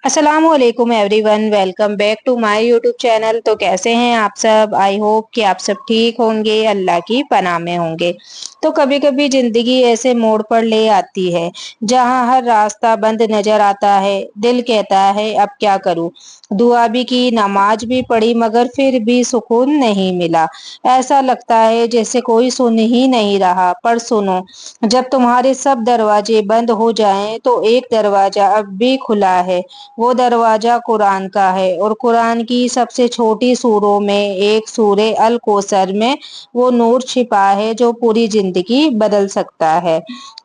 अस्सलाम वालेकुम everyone, welcome back to my YouTube channel. तो कैसे हैं आप सब? आई होप कि आप सब ठीक होंगे, अल्लाह की पनाह में होंगे। तो कभी कभी जिंदगी ऐसे मोड़ पर ले आती है जहां हर रास्ता बंद नजर आता है। दिल कहता है अब क्या करूं, दुआ भी की, नमाज भी पढ़ी, मगर फिर भी सुकून नहीं मिला। ऐसा लगता है जैसे कोई सुन ही नहीं रहा। पर सुनो, जब तुम्हारे सब दरवाजे बंद हो जाएं तो एक दरवाजा अब भी खुला है। वो दरवाजा कुरान का है, और कुरान की सबसे छोटी सूरों में एक सूरे अल कौसर में वो नूर छिपा है जो पूरी जिंदगी बदल सकता है।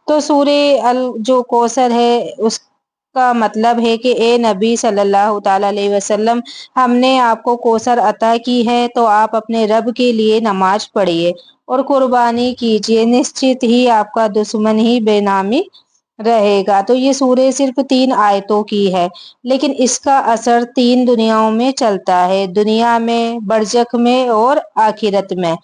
तो सूरे अल जो कौसर है उसका मतलब है कि ए नबी सल्लल्लाहु ताला अलैहि वसल्लम, हमने आपको कौसर अता की है, तो आप अपने रब के लिए नमाज पढ़िए और कुर्बानी कीजिए। निश्चित ही आपका दुश्मन ही बेनामी रहेगा। तो ये सूरह सिर्फ 3 आयतों की है, लेकिन इसका असर 3 दुनियाओं में चलता है, दुनिया में, बरज़ख में और आखिरत में।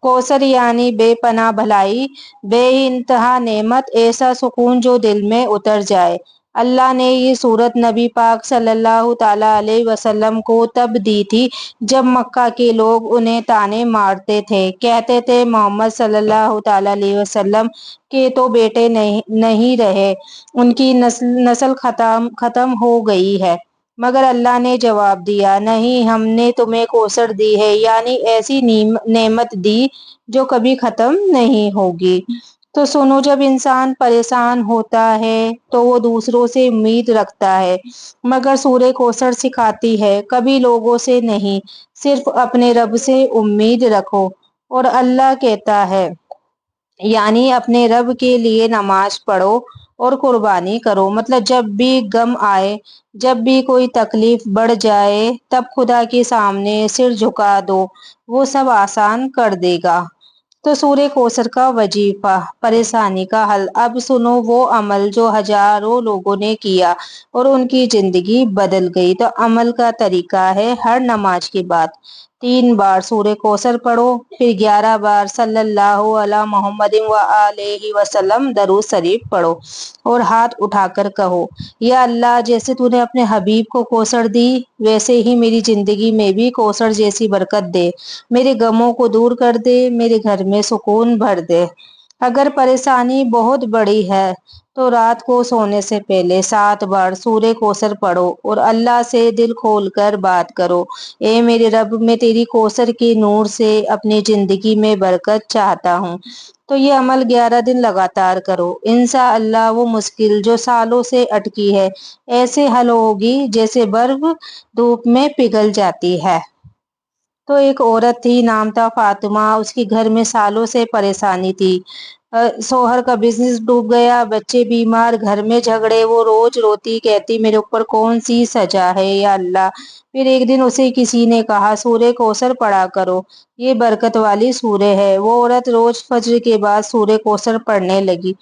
कौसर यानी बेपनाह भलाई, बेइंतहा नेमत, ऐसा सुकून जो दिल में उतर जाए। अल्लाह ने ये सूरत नबी पाक सल्लल्लाहु ताला अलैहि वसल्लम को तब दी थी जब मक्का के लोग उन्हें ताने मारते थे, कहते थे मोहम्मद सल्लल्लाहु ताला अलैहि वसल्लम के तो बेटे नहीं रहे, उनकी नस्ल खत्म हो गई है। मगर अल्लाह ने जवाब दिया, नहीं, हमने तुम्हें कौसर दी है, यानी ऐसी नेमत दी जो कभी खत्म नहीं होगी। तो सुनो, जब इंसान परेशान होता है तो वो दूसरों से उम्मीद रखता है, मगर सूरह कौसर सिखाती है कभी लोगों से नहीं, सिर्फ अपने रब से उम्मीद रखो। और अल्लाह कहता है, यानी अपने रब के लिए नमाज पढ़ो और कुर्बानी करो। मतलब जब भी गम आए, जब भी कोई तकलीफ बढ़ जाए, तब खुदा के सामने सिर झुका दो, वो सब आसान कर देगा। तो सूर्य कौसर का वजीफा, परेशानी का हल। अब सुनो वो अमल जो हजारों लोगों ने किया और उनकी जिंदगी बदल गई। तो अमल का तरीका है, हर नमाज के बाद 3 बार सूर्य कौसर पढ़ो, फिर 11 बार सल्लल्लाहु अला मोहम्मदिन व आलिहि वसल्लम दरूद शरीफ पढ़ो और हाथ उठाकर कहो, या अल्लाह, जैसे तूने अपने हबीब को कौसर दी, वैसे ही मेरी जिंदगी में भी कौसर जैसी बरकत दे, मेरे गमों को दूर कर दे, मेरे घर में सुकून भर दे। अगर परेशानी बहुत बड़ी है तो रात को सोने से पहले 7 बार सूर्य कौसर पढ़ो और अल्लाह से दिल खोलकर बात करो, ए मेरे रब, मैं तेरी कौसर के नूर से अपनी जिंदगी में बरकत चाहता हूँ। तो ये अमल 11 दिन लगातार करो, इंशा अल्लाह वो मुश्किल जो सालों से अटकी है ऐसे हल होगी जैसे बर्फ धूप में पिघल जाती है। तो एक औरत थी, नाम था फातिमा। उसके घर में सालों से परेशानी थी। शोहर का बिजनेस डूब गया, बच्चे बीमार, घर में झगड़े। वो रोज रोती, कहती मेरे ऊपर कौन सी सजा है या अल्लाह। फिर एक दिन उसे किसी ने कहा, सूरह कौसर पढ़ा करो, ये बरकत वाली सूरह है। वो औरत रोज फज्र के बाद सूरह कौसर पढ़ने लगी।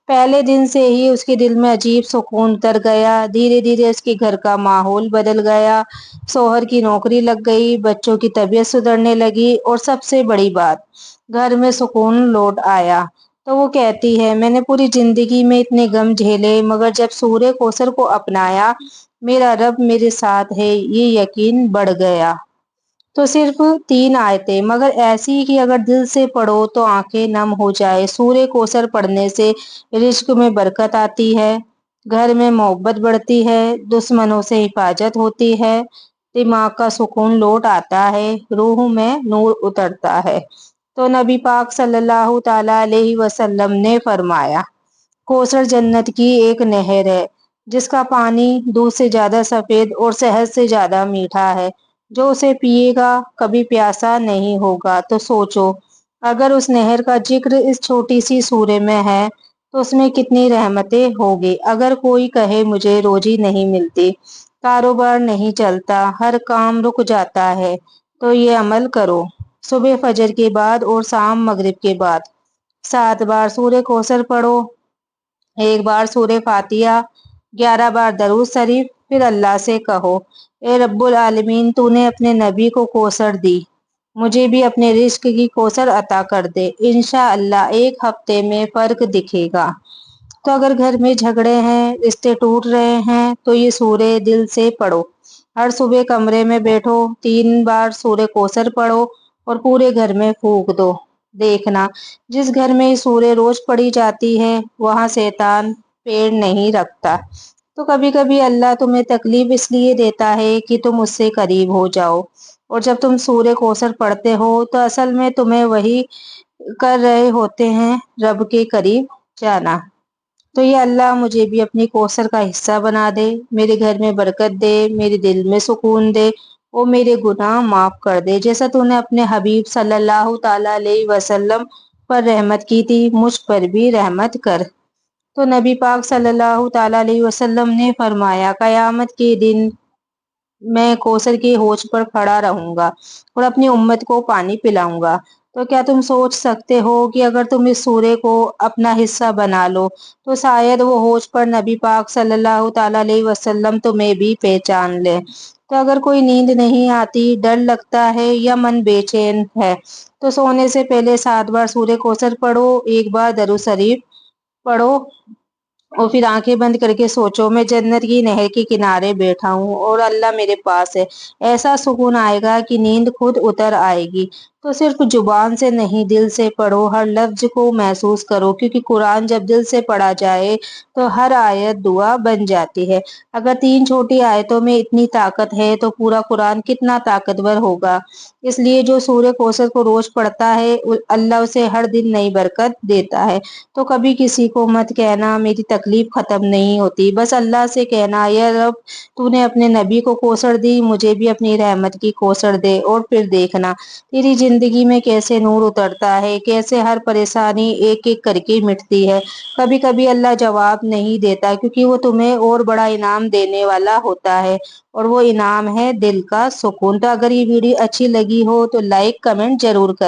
पहले दिन से ही उसके दिल में अजीब सुकून उतर गया। धीरे धीरे उसके घर का माहौल बदल गया, शौहर की नौकरी लग गई, बच्चों की तबीयत सुधरने लगी और सबसे बड़ी बात, घर में सुकून लौट आया। तो वो कहती है, मैंने पूरी जिंदगी में इतने गम झेले, मगर जब सूरह कौसर को अपनाया, मेरा रब मेरे साथ है, ये यकीन बढ़ गया। तो सिर्फ 3 आयतें, मगर ऐसी कि अगर दिल से पढ़ो तो आंखें नम हो जाए। सूरह कौसर पढ़ने से रिज्क में बरकत आती है, घर में मोहब्बत बढ़ती है, दुश्मनों से हिफाजत होती है, दिमाग का सुकून लौट आता है, रूह में नूर उतरता है। तो नबी पाक सल्लल्लाहु ताला अलैहि वसल्लम ने फरमाया, कौसर जन्नत की एक नहर है जिसका पानी दूध से ज्यादा सफेद और शहद से ज्यादा मीठा है। जो उसे पिएगा कभी प्यासा नहीं होगा। तो सोचो, अगर उस नहर का जिक्र इस छोटी सी सूरह में है तो उसमें कितनी रहमतें होगी। अगर कोई कहे मुझे रोजी नहीं मिलती, कारोबार नहीं चलता, हर काम रुक जाता है, तो ये अमल करो, सुबह फजर के बाद और शाम मगरिब के बाद 7 बार सूरह कौसर पढ़ो, 1 बार सूरह फातिहा, 11 बार दरूद शरीफ, फिर अल्लाह से कहो, ए रब्बुल आलमीन, तूने अपने नबी को कौसर दी, मुझे भी अपने रिस्क की कौसर अता कर दे। इंशा अल्लाह एक हफ्ते में फर्क दिखेगा। تو اگر گھر میں جھگڑے ہیں، رشتے ٹوٹ رہے ہیں تو یہ سورہ دل سے پڑھو۔ ہر صبح کمرے میں بیٹھو، 3 بار سورہ کوثر پڑھو اور پورے گھر میں پھونک دو۔ دیکھنا، جس گھر میں یہ سورہ روز پڑھی جاتی ہے وہاں شیطان پیڑ نہیں رکھتا۔ تو کبھی کبھی اللہ تمہیں تکلیف اس لیے دیتا ہے کہ تم اس سے قریب ہو جاؤ، اور جب تم سورہ کوثر پڑھتے ہو تو اصل میں تمہیں وہی کر رہے ہوتے ہیں، رب کے قریب جانا۔ تو یہ اللہ مجھے بھی اپنی کوثر کا حصہ بنا دے، میرے گھر میں برکت دے، میرے دل میں سکون دے اور میرے گناہ معاف کر دے، جیسا تو نے اپنے حبیب صلی اللہ تعالی علیہ وسلم پر رحمت کی تھی، مجھ پر بھی رحمت کر۔ تو نبی پاک صلی اللہ تعالی علیہ وسلم نے فرمایا، قیامت کے دن میں کوثر کے حوض پر کھڑا رہوں گا اور اپنی امت کو پانی پلاؤں گا۔ تو کیا تم سوچ سکتے ہو کہ اگر تم اس سورے کو اپنا حصہ بنا لو تو شاید وہ حوض پر نبی پاک صلی اللہ تعالی علیہ وسلم تمہیں بھی پہچان لے۔ تو اگر کوئی نیند نہیں آتی، ڈر لگتا ہے یا من بے چین ہے تو سونے سے پہلے 7 بار سورہ کوثر پڑھو، 1 بار درود شریف پڑھو اور پھر آنکھیں بند کر کے سوچو، میں جنت کی نہر کے کنارے بیٹھا ہوں اور اللہ میرے پاس ہے۔ ایسا سکون آئے گا کہ نیند خود اتر آئے گی۔ تو صرف زبان سے نہیں، دل سے پڑھو، ہر لفظ کو محسوس کرو، کیونکہ قرآن جب دل سے پڑھا جائے تو ہر آیت دعا بن جاتی ہے۔ اگر 3 چھوٹی آیتوں میں اتنی طاقت ہے تو پورا قرآن کتنا طاقتور ہوگا۔ اس لیے جو سورہ کوثر کو روز پڑھتا ہے اللہ اسے ہر دن نئی برکت دیتا ہے۔ تو کبھی کسی کو مت کہنا میری تکلیف ختم نہیں ہوتی، بس اللہ سے کہنا، یا رب تو نے اپنے نبی کو کوثر دی، مجھے بھی اپنی رحمت کی کوثر دے، اور پھر دیکھنا تیری زندگی میں کیسے نور اترتا ہے، کیسے ہر پریشانی ایک ایک کر کے مٹتی ہے۔ کبھی کبھی اللہ جواب نہیں دیتا کیونکہ وہ تمہیں اور بڑا انعام دینے والا ہوتا ہے، اور وہ انعام ہے دل کا سکون۔ تو اگر یہ ویڈیو اچھی لگی ہو تو لائک کمنٹ ضرور کر